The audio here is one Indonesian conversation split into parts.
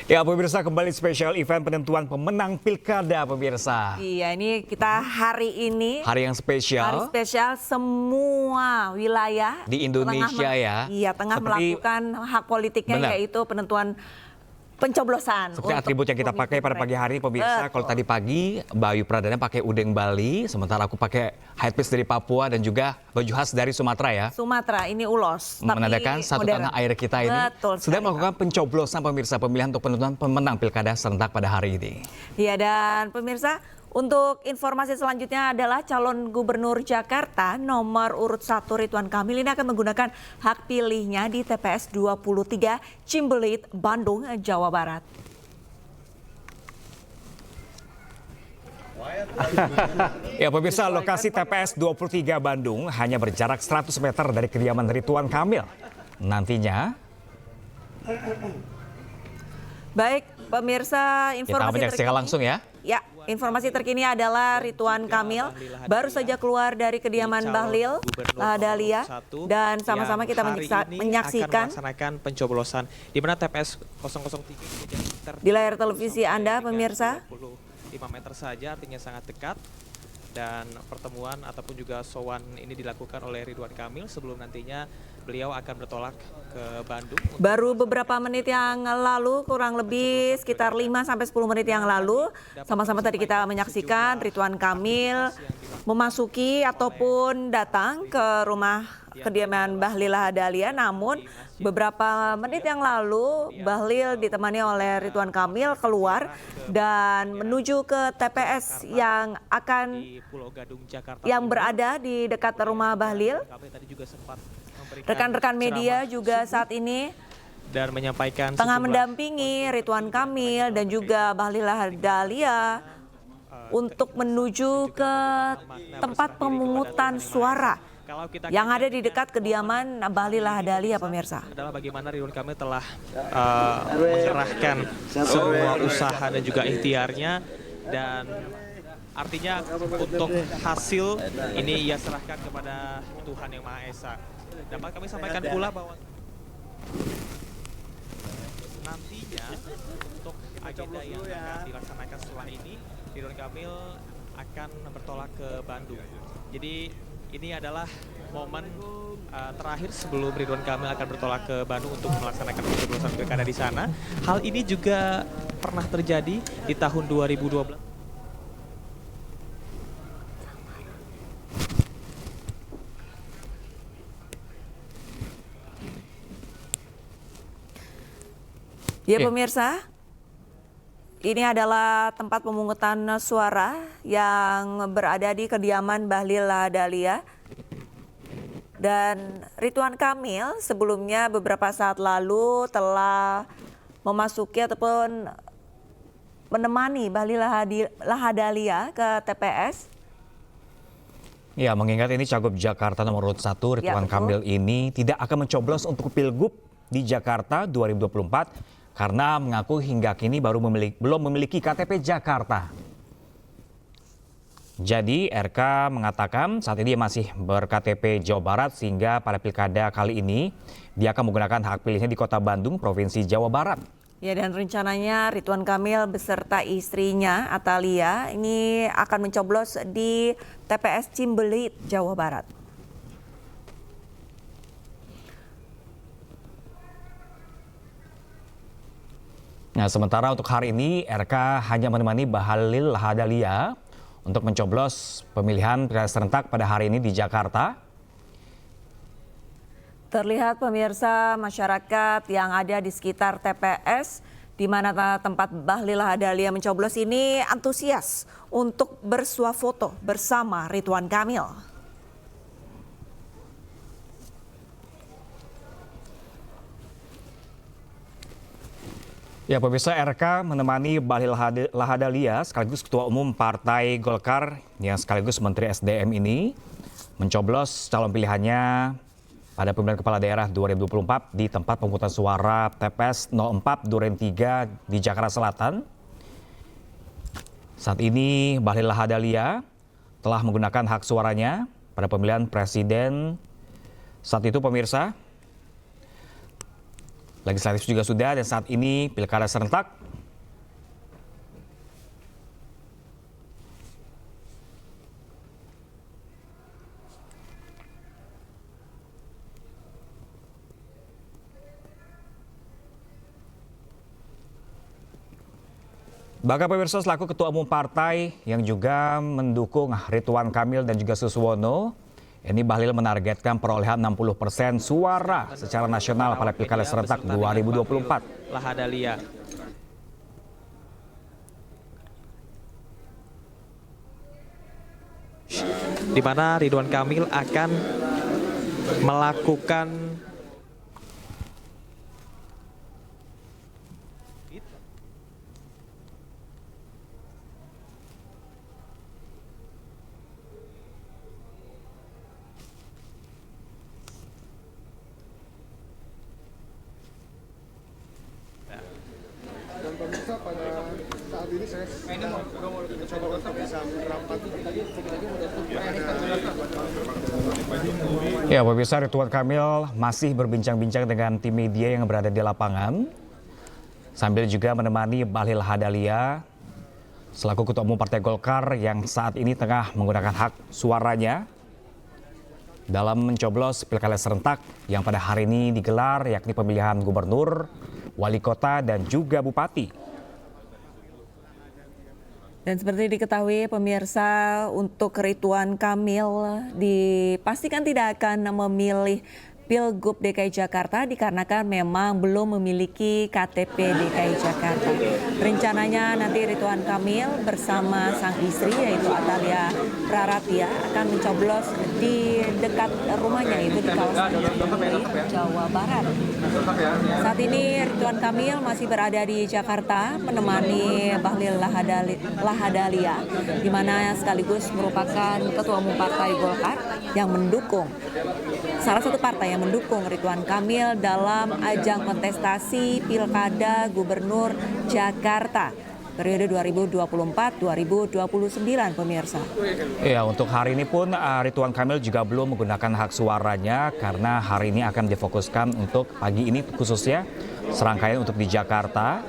Ya pemirsa, kembali spesial event penentuan pemenang pilkada pemirsa. Iya, ini kita hari ini Hari yang spesial. hari spesial semua wilayah Di Indonesia ya. Iya, tengah melakukan hak politiknya, Benar. yaitu penentuan pencoblosan. Seperti atribut yang kita pakai pada pagi hari pemirsa. Kalau tadi pagi Bayu Pradana pakai udeng Bali, sementara aku pakai headpiece dari Papua dan juga baju khas dari Sumatera ya. Sumatera, ini ulos. Tapi Menandakan satu modern. tanah air kita ini Betul sedang sekali, melakukan pencoblosan pemirsa, pemilihan untuk penentuan pemenang pilkada serentak pada hari ini. Iya, dan pemirsa, untuk informasi selanjutnya adalah calon gubernur Jakarta nomor urut 1 Ridwan Kamil ini akan menggunakan hak pilihnya di TPS 23 Cimbelit, Bandung, Jawa Barat. Ya pemirsa, lokasi TPS 23 Bandung hanya berjarak 100 meter dari kediaman Ridwan Kamil. Nantinya Baik, pemirsa, kita informasi menyaksikan terkini. langsung ya. Ya, informasi terkini adalah Ridwan Kamil baru saja keluar dari kediaman Bahlil Lahadalia dan sama-sama kita menyaksikan akan melaksanakan pencoblosan di mana TPS 003 di layar televisi Anda, pemirsa. 5 meter saja, artinya sangat dekat. Dan pertemuan ataupun juga sowan ini dilakukan oleh Ridwan Kamil sebelum nantinya beliau akan bertolak ke Bandung. Baru beberapa menit yang lalu, kurang lebih sekitar 5-10 menit yang lalu, sama-sama tadi kita menyaksikan Ridwan Kamil memasuki ataupun datang ke rumah kediaman Bahlil Lahadalia. Namun beberapa menit yang lalu Bahlil ditemani oleh Ridwan Kamil keluar dan menuju ke TPS yang akan yang berada di dekat rumah Bahlil. Rekan-rekan media juga saat ini dan menyampaikan tengah mendampingi Ridwan Kamil dan juga Bahlil Lahadalia untuk menuju ke tempat pemungutan suara yang ada di dekat kediaman Bahlil Lahadalia, pemirsa. Adalah bagaimana Ridwan Kamil telah mengerahkan semua usaha dan juga ikhtiarnya, dan artinya untuk hasil ini ia serahkan kepada Tuhan Yang Maha Esa. Dapat kami sampaikan pula bahwa nantinya untuk agenda yang akan dilaksanakan setelah ini, Ridwan Kamil akan bertolak ke Bandung. Jadi ini adalah momen terakhir sebelum Ridwan Kamil akan bertolak ke Bandung untuk melaksanakan pencoblosan pilkada di sana. Hal ini juga pernah terjadi di tahun 2012. Ya pemirsa, ini adalah tempat pemungutan suara yang berada di kediaman Bahlil Lahadalia. Dan Ridwan Kamil sebelumnya beberapa saat lalu telah memasuki ataupun menemani Bahlil Lahadalia ke TPS. Ya, mengingat ini Cagup Jakarta nomor urut 1 Ridwan Kamil ini tidak akan mencoblos untuk Pilgub di Jakarta 2024 karena mengaku hingga kini belum memiliki KTP Jakarta. Jadi RK mengatakan saat ini dia masih ber-KTP Jawa Barat sehingga pada pilkada kali ini dia akan menggunakan hak pilihnya di Kota Bandung, Provinsi Jawa Barat. Ya, dan rencananya Ridwan Kamil beserta istrinya Atalia ini akan mencoblos di TPS Cimbelit, Jawa Barat. Nah, sementara untuk hari ini RK hanya menemani Bahlil Lahadalia untuk mencoblos pemilihan pilkada serentak pada hari ini di Jakarta. Terlihat pemirsa, masyarakat yang ada di sekitar TPS di mana tempat Bahlil Lahadalia mencoblos ini antusias untuk bersuah foto bersama Ridwan Kamil. Ya pemirsa, RK menemani Bahlil Lahadalia sekaligus Ketua Umum Partai Golkar yang sekaligus Menteri SDM ini mencoblos calon pilihannya pada pemilihan kepala daerah 2024 di tempat pemungutan suara TPS 04 Duren 3 di Jakarta Selatan. Saat ini Bahlil Lahadalia telah menggunakan hak suaranya pada pemilihan presiden saat itu pemirsa. legislatif juga sudah, dan saat ini pilkada serentak. Bahkan pemirsa, selaku Ketua Umum Partai yang juga mendukung Ridwan Kamil dan juga Suswono, ini Bahlil menargetkan perolehan 60% suara secara nasional pada Pilkada Serentak 2024. Lahadalia. Di mana Ridwan Kamil akan melakukan dan pemirsa pada saat ini saya coba untuk bisa merapat. Ya, pemirsa, Ridwan Kamil masih berbincang-bincang dengan tim media yang berada di lapangan sambil juga menemani Bahlil Lahadalia selaku Ketua Umum Partai Golkar yang saat ini tengah menggunakan hak suaranya dalam mencoblos Pilkada Serentak yang pada hari ini digelar, yakni pemilihan gubernur, wali kota, dan juga bupati. Dan seperti diketahui pemirsa, untuk Ridwan Kamil dipastikan tidak akan memilih Pilgub DKI Jakarta dikarenakan memang belum memiliki KTP DKI Jakarta. Rencananya nanti Ridwan Kamil bersama sang istri yaitu Atalia Praratia akan mencoblos di dekat rumahnya, itu di kawasan Cipularang, Jawa Barat. Saat ini Ridwan Kamil masih berada di Jakarta menemani Bahlil Lahadalia, di mana sekaligus merupakan Ketua Umum Partai Golkar yang mendukung, salah satu partai yang mendukung Ridwan Kamil dalam ajang kontestasi Pilkada Gubernur Jakarta periode 2024-2029, pemirsa. Ya, untuk hari ini pun Ridwan Kamil juga belum menggunakan hak suaranya karena hari ini akan difokuskan untuk pagi ini khususnya serangkaian untuk di Jakarta.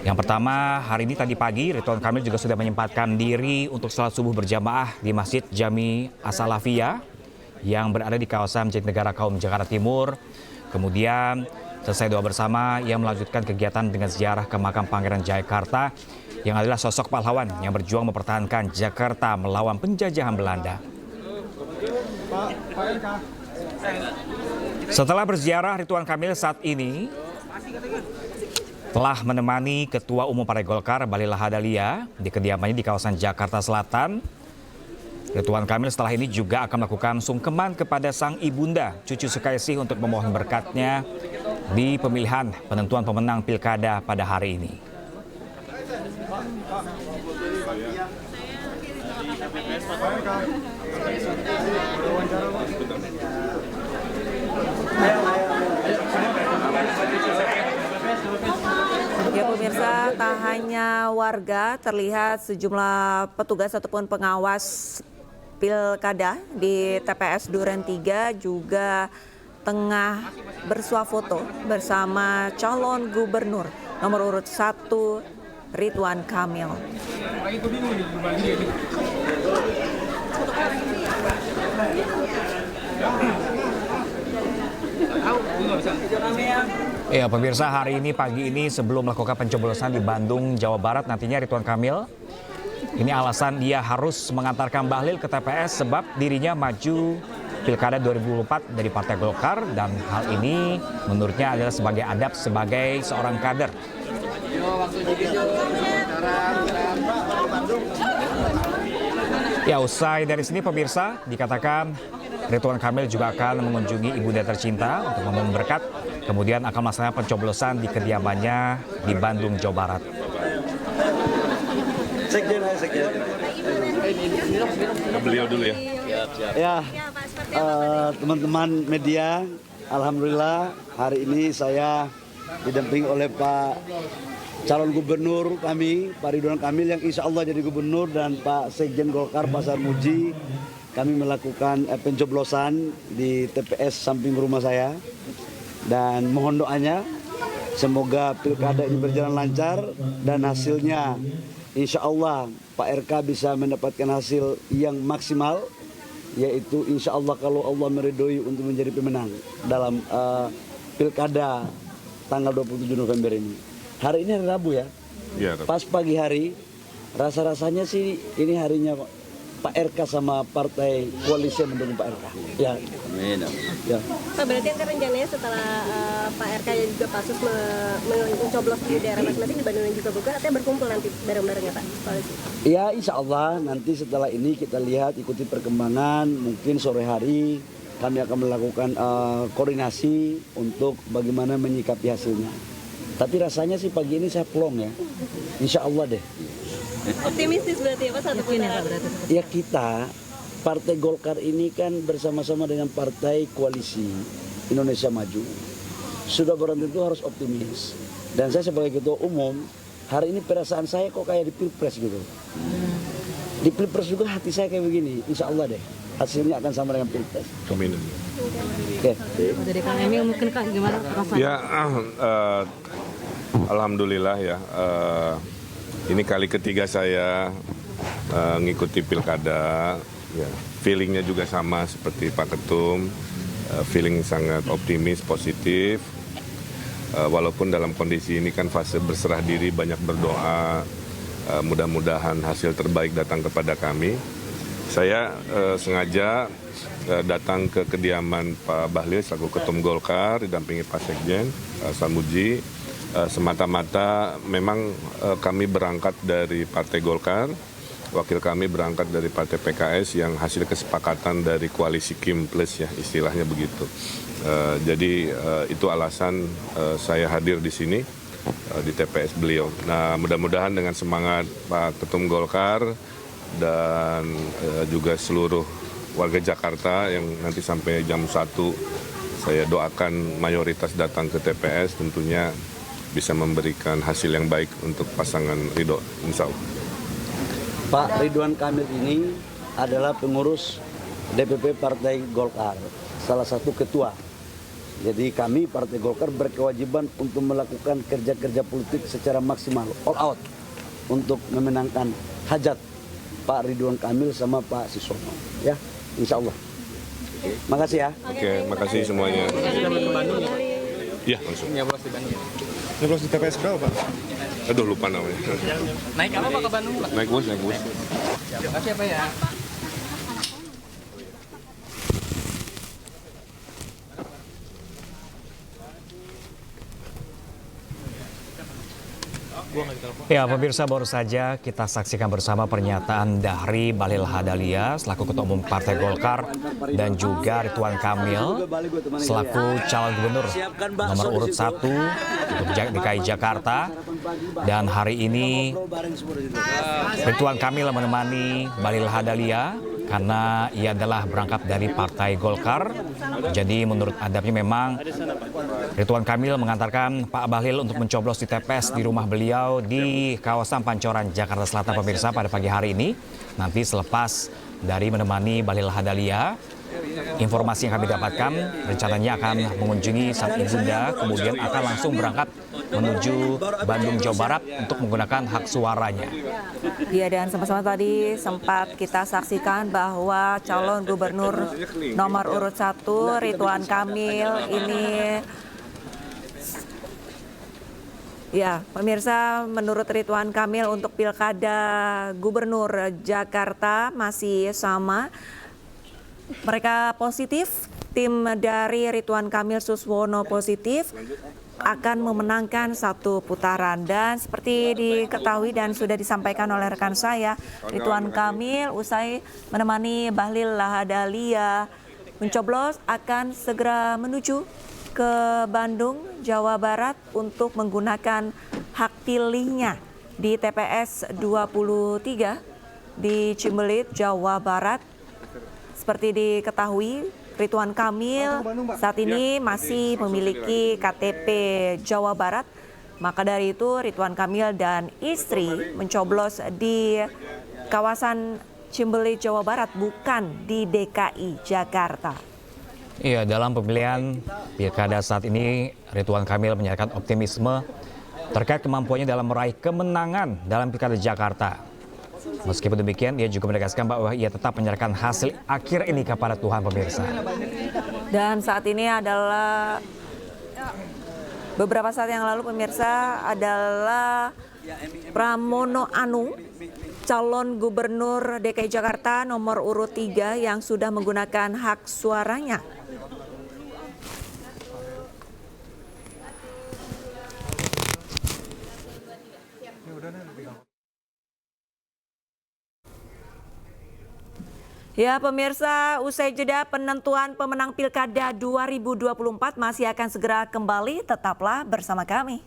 Yang pertama, hari ini tadi pagi Ridwan Kamil juga sudah menyempatkan diri untuk salat subuh berjamaah di Masjid Jami As-Salafiyah yang berada di kawasan Jatinegara Kaum, Jakarta Timur. Kemudian selesai doa bersama, ia melanjutkan kegiatan dengan ziarah ke makam Pangeran Jayakarta yang adalah sosok pahlawan yang berjuang mempertahankan Jakarta melawan penjajahan Belanda. Setelah berziarah, Ridwan Kamil saat ini telah menemani Ketua Umum Partai Golkar Bahlil Lahadalia di kediamannya di kawasan Jakarta Selatan. Ridwan Kamil setelah ini juga akan melakukan sungkeman kepada sang ibunda Cucu Sukaisih untuk memohon berkatnya di pemilihan penentuan pemenang pilkada pada hari ini. Ya pemirsa, tak hanya warga, terlihat sejumlah petugas ataupun pengawas pilkada di TPS Duren 3 juga tengah bersuah foto bersama calon gubernur nomor urut 1 Ridwan Kamil. Ya pemirsa, hari ini pagi ini sebelum melakukan pencoblosan di Bandung, Jawa Barat nantinya Ridwan Kamil, ini alasan dia harus mengantarkan Bahlil ke TPS sebab dirinya maju Pilkada 2024 dari Partai Golkar dan hal ini menurutnya adalah sebagai adab sebagai seorang kader. Ya, usai dari sini pemirsa, dikatakan Ridwan Kamil juga akan mengunjungi ibunda tercinta untuk memohon berkat, kemudian akan melaksanakan pencoblosan di kediamannya di Bandung, Jawa Barat. Beliau dulu ya. Ya, teman-teman media, alhamdulillah hari ini saya didampingi oleh Pak calon gubernur kami, Pak Ridwan Kamil yang insya Allah jadi gubernur, dan Pak Sekjen Golkar Pasar Muji. Kami melakukan pencoblosan di TPS samping rumah saya. Dan mohon doanya semoga pilkada ini berjalan lancar dan hasilnya insya Allah Pak RK bisa mendapatkan hasil yang maksimal, yaitu insya Allah kalau Allah meridhoi untuk menjadi pemenang dalam pilkada tanggal 27 November ini. Hari ini hari Rabu ya. Iya, Rabu. Pas pagi hari, rasa-rasanya sih ini harinya Pak RK sama partai koalisi yang mendukung Pak RK. Ya. Amin. Ya. Pak, berarti kan rencananya setelah Pak RK dan juga Pak Sus mencoblos di daerah masing-masing di Bandung dan juga Bogor, artinya berkumpul nanti bareng-barengnya Pak koalisi? Ya insya Allah nanti setelah ini kita lihat ikuti perkembangan, mungkin sore hari kami akan melakukan koordinasi untuk bagaimana menyikapi hasilnya. Tapi rasanya sih pagi ini saya plong ya, insya Allah deh. Optimistis berarti ya Pak satu putaran? Ya kita, Partai Golkar ini kan bersama-sama dengan Partai Koalisi Indonesia Maju. Sudah barang tentu harus optimis. Dan saya sebagai Ketua Umum, hari ini perasaan saya kok kayak di Pilpres gitu. Di Pilpres juga hati saya kayak begini, insya Allah deh. Hasilnya akan sama dengan Pilpres. Amin. Oke. Dari Kang Emil mungkin Kak gimana rasanya? Ya, alhamdulillah ya. Ini kali ketiga saya ngikuti pilkada. Ya, feelingnya juga sama seperti Pak Ketum. Feeling sangat optimis, positif. Walaupun dalam kondisi ini kan fase berserah diri, banyak berdoa. Mudah-mudahan hasil terbaik datang kepada kami. Saya sengaja datang ke kediaman Pak Bahlil selaku Ketum Golkar didampingi Pak Sekjen Samuji. Semata-mata memang kami berangkat dari Partai Golkar, wakil kami berangkat dari Partai PKS yang hasil kesepakatan dari koalisi Kim Plus ya istilahnya begitu. Jadi itu alasan saya hadir di sini di TPS beliau. Nah mudah-mudahan dengan semangat Pak Ketum Golkar dan juga seluruh warga Jakarta yang nanti sampai jam 1 saya doakan mayoritas datang ke TPS tentunya bisa memberikan hasil yang baik untuk pasangan Ridho, insya Allah. Pak Ridwan Kamil ini adalah pengurus DPP Partai Golkar, salah satu ketua. Jadi kami Partai Golkar berkewajiban untuk melakukan kerja-kerja politik secara maksimal, all out, untuk memenangkan hajat Pak Ridwan Kamil sama Pak Sisono. Ya, insya Allah. Makasih ya. Oke, makasih semuanya. Iya, langsung. Nyoblos di TPS berapa Pak? Aduh, lupa namanya. Naik apa Pak ke Bandung Pak? Naik bus. Makasih ya Pak ya. Ya, pemirsa, baru saja kita saksikan bersama pernyataan dari Bahlil Lahadalia selaku Ketua Umum Partai Golkar dan juga Ridwan Kamil selaku calon gubernur nomor urut 1 untuk DKI Jakarta. Dan hari ini Ridwan Kamil menemani Bahlil Lahadalia karena ia adalah berangkat dari Partai Golkar. Jadi menurut adabnya memang Ridwan Kamil mengantarkan Pak Bahlil untuk mencoblos di TPS di rumah beliau di kawasan Pancoran, Jakarta Selatan, pemirsa, pada pagi hari ini. Nanti selepas dari menemani Bahlil Lahadalia, informasi yang kami dapatkan rencananya akan mengunjungi sang ibunda, kemudian akan langsung berangkat menuju Bandung, Jawa Barat untuk menggunakan hak suaranya. Ya, dan sama-sama tadi sempat kita saksikan bahwa calon gubernur nomor urut 1 Ridwan Kamil ini, ya pemirsa, menurut Ridwan Kamil untuk pilkada gubernur Jakarta masih sama. Mereka positif, tim dari Ridwan Kamil Suswono positif akan memenangkan satu putaran. Dan seperti diketahui dan sudah disampaikan oleh rekan saya, Ridwan Kamil usai menemani Bahlil Lahadalia mencoblos akan segera menuju ke Bandung, Jawa Barat untuk menggunakan hak pilihnya di TPS 23 di Cimbelit, Jawa Barat. Seperti diketahui, Ridwan Kamil saat ini masih memiliki KTP Jawa Barat. Maka dari itu Ridwan Kamil dan istri mencoblos di kawasan Cimbelit, Jawa Barat, bukan di DKI Jakarta. Iya, dalam pemilihan pilkada saat ini, Ridwan Kamil menyatakan optimisme terkait kemampuannya dalam meraih kemenangan dalam pilkada Jakarta. Meskipun demikian, ia juga menegaskan bahwa ia tetap menyerahkan hasil akhir ini kepada Tuhan, pemirsa. Dan saat ini adalah beberapa saat yang lalu, pemirsa, adalah Pramono Anung, calon gubernur DKI Jakarta nomor urut 3 yang sudah menggunakan hak suaranya. Ya pemirsa, usai jeda penentuan pemenang Pilkada 2024 masih akan segera kembali, tetaplah bersama kami.